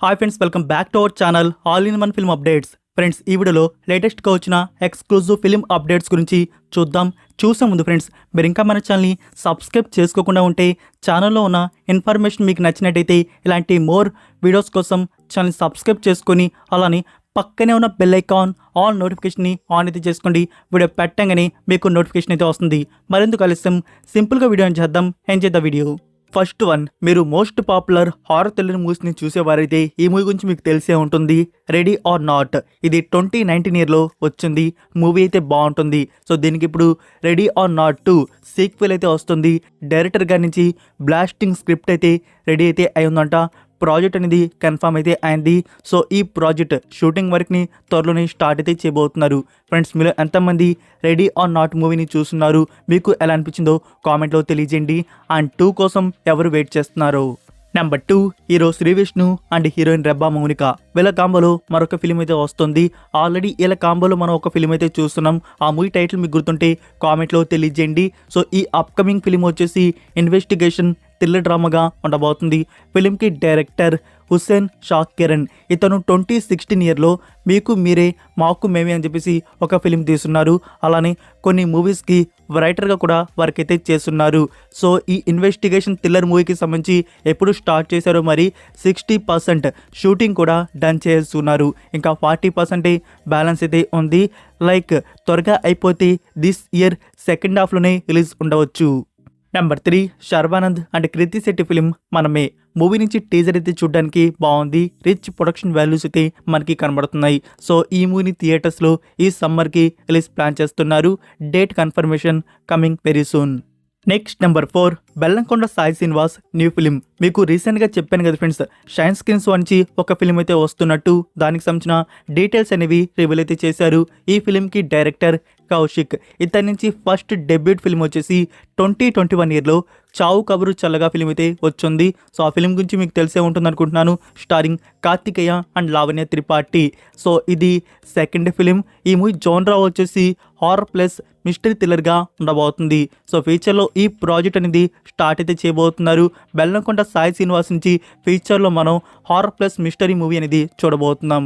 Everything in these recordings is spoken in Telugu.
Hi friends, welcome back to our channel all in one film updates. Friends, ఈ వీడియోలో లేటెస్ట్గా వచ్చిన ఎక్స్క్లూజివ్ ఫిల్మ్ అప్డేట్స్ గురించి చూసే ముందు ఫ్రెండ్స్, మీరు ఇంకా మన ఛానల్ని సబ్స్క్రైబ్ చేసుకోకుండా ఉంటే ఛానల్లో ఉన్న ఇన్ఫర్మేషన్ మీకు నచ్చినట్టయితే ఇలాంటి మోర్ వీడియోస్ కోసం ఛానల్ని సబ్స్క్రైబ్ చేసుకొని అలానే పక్కనే ఉన్న బెల్ ఐకాన్ ఆల్ నోటిఫికేషన్ని ఆన్ అయితే చేసుకోండి. వీడియో పెట్టగానే మీకు నోటిఫికేషన్ అయితే వస్తుంది. మరెందుకు ఆలస్యం, సింపుల్గా వీడియో చేద్దాం. Enjoy the video. First one, మీరు మోస్ట్ పాపులర్ హారర్ థ్రిల్లర్ మూవీస్ని చూసేవారైతే ఈ మూవీ గురించి మీకు తెలిసే ఉంటుంది. Ready or not. ఇది 2019 ఇయర్లో వచ్చింది. మూవీ అయితే బాగుంటుంది. సో దీనికి ఇప్పుడు రెడీ ఆర్ నాట్ 2 సీక్వెల్ అయితే వస్తుంది. డైరెక్టర్ గారి నుంచి బ్లాస్టింగ్ స్క్రిప్ట్ అయితే రెడీ అయితే అయి ఉందంట. ప్రాజెక్ట్ అనేది కన్ఫర్మ్ అయితే అయింది. సో ఈ ప్రాజెక్ట్ షూటింగ్ వర్క్ని త్వరలోనే స్టార్ట్ అయితే చేయబోతున్నారు. ఫ్రెండ్స్, మీరు ఎంతమంది రెడీ ఆర్ నాట్ మూవీని చూస్తున్నారు, మీకు ఎలా అనిపించిందో కామెంట్లో తెలియజేయండి. అండ్ 2 కోసం ఎవరు వెయిట్ చేస్తున్నారు? Number 2, hero Shri Vishnu and heroine Reba Monica. వీళ్ళ కాంబోలో మరొక ఫిలిం అయితే వస్తుంది. ఆల్రెడీ వీళ్ళ కాంబోలో మనం ఒక ఫిలిం అయితే చూస్తున్నాం. ఆ మూవీ టైటిల్ మీకు గుర్తుంటే కామెంట్లో తెలియజేయండి. సో ఈ అప్కమింగ్ ఫిలిం వచ్చేసి ఇన్వెస్టిగేషన్ థ్రిల్లర్ డ్రామాగా ఉండబోతుంది. ఫిలింకి డైరెక్టర్ హుస్సేన్ షాకిరన్. ఇతను 2016 ఇయర్లో మీకు మీరే మాకు మేమే అని చెప్పేసి ఒక ఫిలిం తీస్తున్నారు. అలానే కొన్ని మూవీస్కి రైటర్గా కూడా వర్క్ అయితే చేస్తున్నారు. సో ఈ ఇన్వెస్టిగేషన్ థ్రిల్లర్ మూవీకి సంబంధించి ఎప్పుడు స్టార్ట్ చేశారో మరి 60% షూటింగ్ కూడా డన్ చేస్తున్నారు. ఇంకా 40% బ్యాలెన్స్ అయితే ఉంది. లైక్ త్వరగా అయిపోతే దిస్ ఇయర్ సెకండ్ హాఫ్లోనే రిలీజ్ ఉండవచ్చు. Number 3, Sharwanand and Krithi Shetty film Manamey. Movie నుంచి టీజర్ అయితే చూడడానికి బాగుంది. రిచ్ ప్రొడక్షన్ వాల్యూస్ అయితే మనకి కనబడుతున్నాయి. సో ఈ మూవీని థియేటర్స్లో ఈ సమ్మర్కి రిలీజ్ ప్లాన్ చేస్తున్నారు. Date confirmation coming very soon. Next number 4, Bellamkonda Sai Srinivas new film. మీకు రీసెంట్గా చెప్పాను కదా ఫ్రెండ్స్, షైన్ స్క్రీన్స్ నుంచి ఒక ఫిలిం అయితే వస్తున్నట్టు. దానికి సంబంధించిన డీటెయిల్స్ అనేవి రివీల్ అయితే చేశారు. ఈ ఫిలింకి డైరెక్టర్ కౌశిక్. ఇతని నుంచి ఫస్ట్ డెబ్యూట్ ఫిలిం వచ్చేసి 2021 ఇయర్లో చావు కబురు చల్లగా ఫిలిం అయితే వచ్చింది. సో ఆ ఫిలిం గురించి మీకు తెలిసే ఉంటుంది అనుకుంటున్నాను. Starring Kartikeya and Lavanya Tripathi. So ఇది సెకండ్ ఫిలిం. ఈ మూవీ జోన్రా వచ్చేసి హారర్ ప్లస్ మిస్టరీ థ్రిల్లర్గా ఉండబోతుంది. సో ఫ్యూచర్లో ఈ ప్రాజెక్ట్ అనేది స్టార్ట్ అయితే చేయబోతున్నారు. బెల్లంకొండ సాయి శ్రీనివాస్ నుంచి ఫ్యూచర్లో మనం హారర్ ప్లస్ మిస్టరీ మూవీ అనేది చూడబోతున్నాం.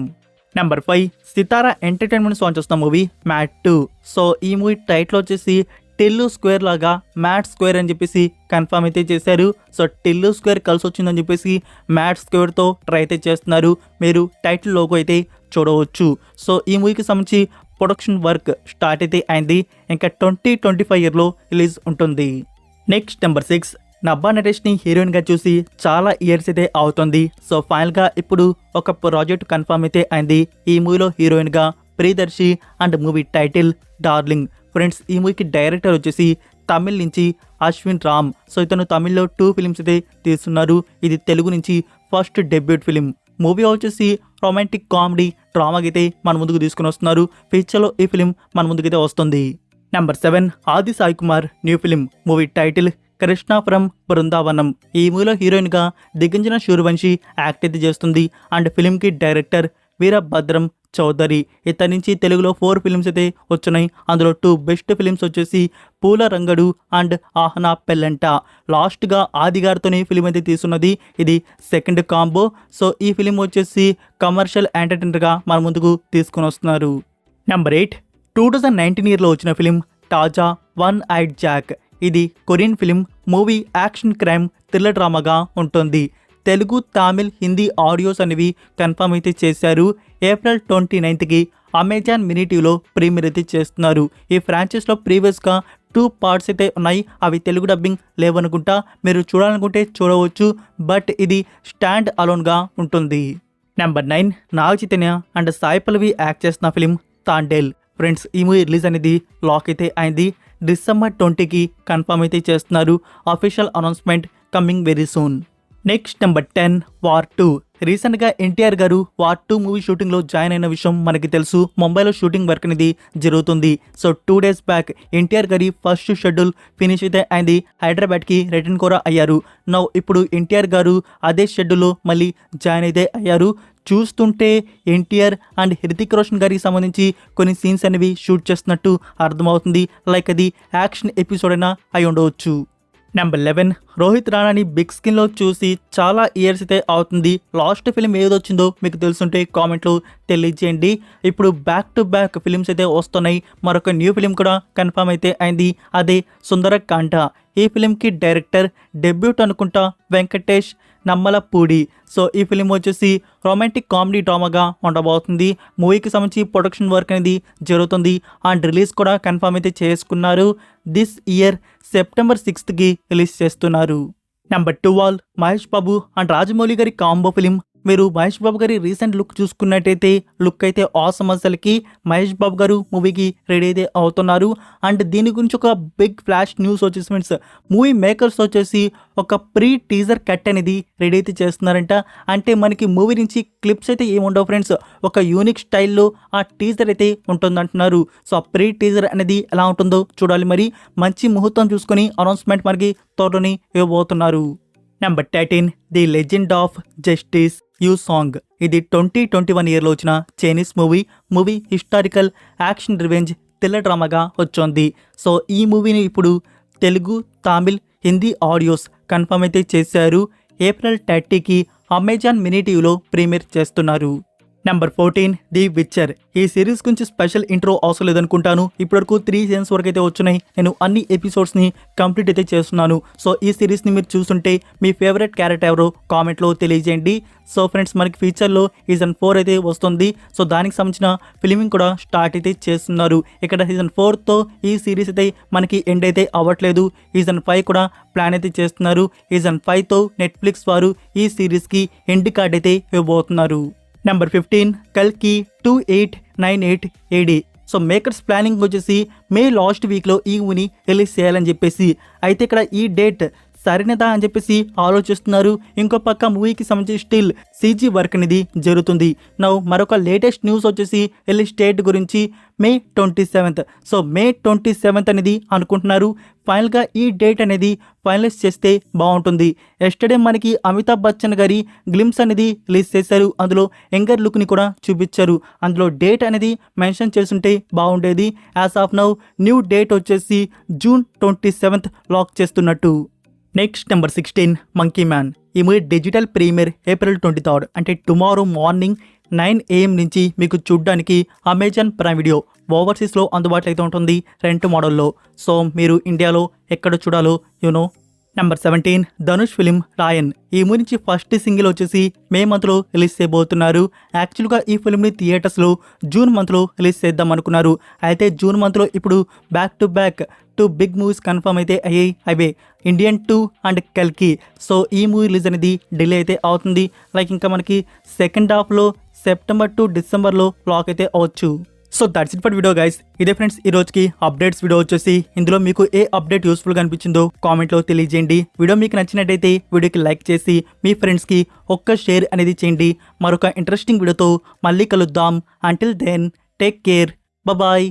నెంబర్ 5, సితారా ఎంటర్టైన్మెంట్ లాంచ్ చేస్తున్న మూవీ మ్యాట్ 2. సో ఈ మూవీ టైటిల్ వచ్చేసి టిల్లు స్క్వేర్ లాగా మ్యాట్ స్క్వేర్ అని చెప్పేసి కన్ఫర్మ్ అయితే చేశారు. సో టిల్లు స్క్వేర్ కలిసి వచ్చిందని చెప్పేసి మ్యాట్ స్క్వేర్తో ట్రై అయితే చేస్తున్నారు. మీరు టైటిల్ లోగో అయితే చూడవచ్చు. సో ఈ మూవీకి సంబంధించి ప్రొడక్షన్ వర్క్ స్టార్ట్ అయితే అయింది. ఇంకా 2025 ఇయర్లో రిలీజ్ ఉంటుంది. నెక్స్ట్ నెంబర్ 6, నబ్బా నరేష్ని హీరోయిన్గా చూసి చాలా ఇయర్స్ అయితే అవుతుంది. సో ఫైనల్గా ఇప్పుడు ఒక ప్రాజెక్ట్ కన్ఫర్మ్ అయితే అయింది. ఈ మూవీలో హీరోయిన్గా Priyadarshi and movie title darling. Friends, ఈ మూవీకి డైరెక్టర్ వచ్చేసి తమిళ్ నుంచి అశ్విన్ రామ్. సో ఇతను తమిళ్లో 2 ఫిలిమ్స్ అయితే తీస్తున్నారు. ఇది తెలుగు నుంచి ఫస్ట్ డెబ్యూట్ ఫిలిం. మూవీ వచ్చేసి రొమాంటిక్ కామెడీ డ్రామాకి అయితే మన ముందుకు తీసుకుని వస్తున్నారు. ఫ్యూచర్లో ఈ ఫిలిం మన ముందుకైతే వస్తుంది. Number 7, Aadi Sai Kumar new film. Movie title Krishna from Brindavanam. ఈ మూవీలో హీరోయిన్గా దిగంజన సూర్యవంశి యాక్ట్ అయితే చేస్తుంది. అండ్ ఫిలింకి డైరెక్టర్ వీరభద్రం చౌదరి. ఇతని నుంచి తెలుగులో 4 ఫిలిమ్స్ అయితే వచ్చినాయి. అందులో 2 బెస్ట్ ఫిలిమ్స్ వచ్చేసి పూల రంగడు అండ్ ఆహనా పెళ్ళంట. లాస్ట్గా ఆది గారితోనే ఫిలిం అయితే తీస్తున్నది. ఇది సెకండ్ కాంబో. సో ఈ ఫిలిం వచ్చేసి కమర్షియల్ ఎంటర్టైనర్గా మన ముందుకు తీసుకుని వస్తున్నారు. నెంబర్ 8, 2019 ఇయర్లో వచ్చిన ఫిలిం తాజా వన్ ఐడ్ జాక్. ఇది Korean film. Movie action crime thriller డ్రామాగా ఉంటుంది. తెలుగు, తమిళ్, హిందీ ఆడియోస్ అనేవి కన్ఫర్మ్ అయితే చేశారు. ఏప్రిల్ 29కి అమెజాన్ మినీ టీవీలో ప్రీమియర్ అయితే చేస్తున్నారు. ఈ ఫ్రాంచైజ్లో ప్రీవియస్గా 2 పార్ట్స్ అయితే ఉన్నాయి. అవి తెలుగు డబ్బింగ్ లేవనుకుంటా. మీరు చూడాలనుకుంటే చూడవచ్చు. బట్ ఇది స్టాండ్ అలోన్గా ఉంటుంది. Number 9, Naga Chaitanya and Sai Pallavi act చేస్తున్న ఫిలిం తాండేల్. ఫ్రెండ్స్, ఈ మూవీ రిలీజ్ అనేది లాక్ అయితే అయింది. డిసెంబర్ 20కి కన్ఫర్మ్ అయితే చేస్తున్నారు. Official announcement coming very soon. Next number 10, war 2. రీసెంట్గా ఎన్టీఆర్ గారు వార్ 2 మూవీ షూటింగ్లో జాయిన్ అయిన విషయం మనకి తెలుసు. ముంబైలో షూటింగ్ వర్క్ అనేది జరుగుతుంది. సో 2 days బ్యాక్ ఎన్టీఆర్ గారి ఫస్ట్ షెడ్యూల్ ఫినిష్ అయితే అయింది. హైదరాబాద్కి రిటర్న్ కూడా అయ్యారు. నౌ ఇప్పుడు ఎన్టీఆర్ గారు అదే షెడ్యూల్లో మళ్ళీ జాయిన్ అయితే అయ్యారు. చూస్తుంటే ఎన్టీఆర్ అండ్ హృతిక్ రోషన్ గారికి సంబంధించి కొన్ని సీన్స్ అనేవి షూట్ చేస్తున్నట్టు అర్థమవుతుంది. లైక్ అది యాక్షన్ ఎపిసోడ్ అయినా అయి ఉండవచ్చు. నెంబర్ 11 రోహిత్ రాణాని బిగ్ స్క్రీన్లో చూసి చాలా ఇయర్స్ అయితే అవుతుంది. లాస్ట్ ఫిలిం ఏదొచ్చిందో మీకు తెలుసుంటే కామెంట్లో తెలియజేయండి. ఇప్పుడు బ్యాక్ టు బ్యాక్ ఫిలిమ్స్ అయితే వస్తున్నాయి. మరొక న్యూ ఫిలిం కూడా కన్ఫర్మ్ అయితే అయింది. అదే సుందరకాండ. ఈ ఫిలింకి డైరెక్టర్ డెబ్యూట్ అనుకుంటా వెంకటేష్ నమ్మలపూడి. సో ఈ ఫిలిం వచ్చేసి రొమాంటిక్ కామెడీ డ్రామాగా ఉండబోతుంది. మూవీకి సంబంధించి ప్రొడక్షన్ వర్క్ అనేది జరుగుతుంది అండ్ రిలీజ్ కూడా కన్ఫర్మ్ అయితే చేసుకున్నారు. దిస్ ఇయర్ సెప్టెంబర్ 6కి రిలీజ్ చేస్తున్నారు. నెంబర్ 12 మహేష్ బాబు అండ్ రాజమౌళి గారి కాంబో ఫిలిం. మీరు మహేష్ బాబు గారి రీసెంట్ లుక్ చూసుకున్నట్టయితే లుక్ అయితే ఆసమ్. అసలుకి మహేష్ బాబు గారు మూవీకి రెడీ అయితే అవుతున్నారు. అండ్ దీని గురించి ఒక బిగ్ ఫ్లాష్ న్యూస్ వచ్చేసి ఫ్రెండ్స్, మూవీ మేకర్స్ వచ్చేసి ఒక ప్రీ టీజర్ కట్ అనేది రెడీ అయితే చేస్తున్నారంట. అంటే మనకి మూవీ నుంచి క్లిప్స్ అయితే ఏముండవు ఫ్రెండ్స్, ఒక యూనిక్ స్టైల్లో ఆ టీజర్ అయితే ఉంటుందంటున్నారు. సో ఆ ప్రీ టీజర్ అనేది ఎలా ఉంటుందో చూడాలి. మరి మంచి ముహూర్తం చూసుకొని అనౌన్స్మెంట్ మనకి త్వరలోనే ఇవ్వబోతున్నారు. Number 13 the legend of justice Yu Song. ఇది 2021 ఇయర్లో వచ్చిన Chinese movie historical action revenge thriller డ్రామాగా వచ్చింది. సో ఈ మూవీని ఇప్పుడు తెలుగు, తమిళ్, హిందీ ఆడియోస్ కన్ఫర్మ్ అయితే చేశారు. ఏప్రిల్ 30కి అమెజాన్ మినీ టీవీలో ప్రీమియర్ చేస్తున్నారు. Number 14 the Witcher. ఈ సిరీస్ గురించి స్పెషల్ ఇంట్రో అవసరం లేదనుకుంటాను. ఇప్పటివరకు 3 సీజన్స్ వరకు అయితే వచ్చినాయి. నేను అన్ని ఎపిసోడ్స్ని కంప్లీట్ అయితే చేస్తున్నాను. సో ఈ సిరీస్ని మీరు చూస్తుంటే మీ ఫేవరెట్ క్యారెక్టర్ ఎవరో కామెంట్లో తెలియజేయండి. సో ఫ్రెండ్స్, మనకి ఫ్యూచర్లో సీజన్ 4 అయితే వస్తుంది. సో దానికి సంబంధించిన ఫిలిమింగ్ కూడా స్టార్ట్ అయితే చేస్తున్నారు. ఇక్కడ సీజన్ 4తో ఈ సిరీస్ అయితే మనకి ఎండ్ అయితే అవ్వట్లేదు. సీజన్ 5 కూడా ప్లాన్ అయితే చేస్తున్నారు. సీజన్ 5తో నెట్ఫ్లిక్స్ వారు ఈ సిరీస్కి ఎండ్ కార్డ్ అయితే ఇవ్వబోతున్నారు. నెంబర్ 15 కల్కి 2898 AD. సో మేకర్స్ ప్లానింగ్ వచ్చేసి మే లాస్ట్ వీక్లో ఈ మూవీని రిలీజ్ చేయాలని చెప్పేసి. అయితే ఇక్కడ ఈ డేట్ సరైనదా అని చెప్పేసి ఆలోచిస్తున్నారు. ఇంకో పక్క మూవీకి సంబంధించి స్టిల్ CG వర్క్ అనేది జరుగుతుంది. మరొక లేటెస్ట్ న్యూస్ వచ్చేసి రిలీజ్ డేట్ గురించి మే 27th. సో మే 27th అనేది అనుకుంటున్నారు. ఫైనల్గా ఈ డేట్ అనేది ఫైనలైజ్ చేస్తే బాగుంటుంది. ఎస్టర్డే మనకి అమితాబ్ బచ్చన్ గారి గ్లిమ్స్ అనేది రిలీజ్ చేశారు. అందులో యంగర్ లుక్ని కూడా చూపించారు. అందులో డేట్ అనేది మెన్షన్ చేస్తుంటే బాగుండేది. As of now new date వచ్చేసి జూన్ 27th లాక్ చేస్తున్నట్టు. Next number 16 monkey man. ఈ movie digital premiere April 23rd, అంటే టుమారో మార్నింగ్ 9 AM నుంచి మీకు చూడడానికి అమెజాన్ ప్రైమ్ వీడియో ఓవర్సీస్లో అందుబాటులో అయితే ఉంటుంది రెంట్ మోడల్లో. సో మీరు ఇండియాలో ఎక్కడ చూడాలో యూనో. నెంబర్ 17 ధనుష్ ఫిలిం రాయన్. ఈ మూవీ నుంచి ఫస్ట్ సింగిల్ వచ్చేసి మే మంత్లో రిలీజ్ చేయబోతున్నారు. యాక్చువల్గా ఈ ఫిల్మ్ని థియేటర్స్లో జూన్ మంత్లో రిలీజ్ చేద్దాం అనుకున్నారు. అయితే జూన్ మంత్లో ఇప్పుడు back to back 2 big movies confirm అయితే అయ్యాయి. అవే ఇండియన్ 2 అండ్ కల్కి. సో ఈ మూవీ రిలీజ్ అనేది డిలే అయితే అవుతుంది. లైక్ ఇంకా మనకి సెకండ్ హాఫ్లో సెప్టెంబర్ టు డిసెంబర్లో లాక్ అయితే అవ్వచ్చు. So that's it for video guys. ఇదే ఫ్రెండ్స్ ఈ రోజుకి అప్డేట్స్ వీడియో వచ్చేసి. ఇందులో మీకు ఏ అప్డేట్ యూస్ఫుల్గా అనిపించిందో కామెంట్లో తెలియజేయండి. వీడియో మీకు నచ్చినట్టయితే వీడియోకి లైక్ చేసి మీ ఫ్రెండ్స్కి ఒక్క షేర్ అనేది చేయండి. మరొక ఇంట్రెస్టింగ్ వీడియోతో మళ్ళీ కలుద్దాం. Until then take care, bye.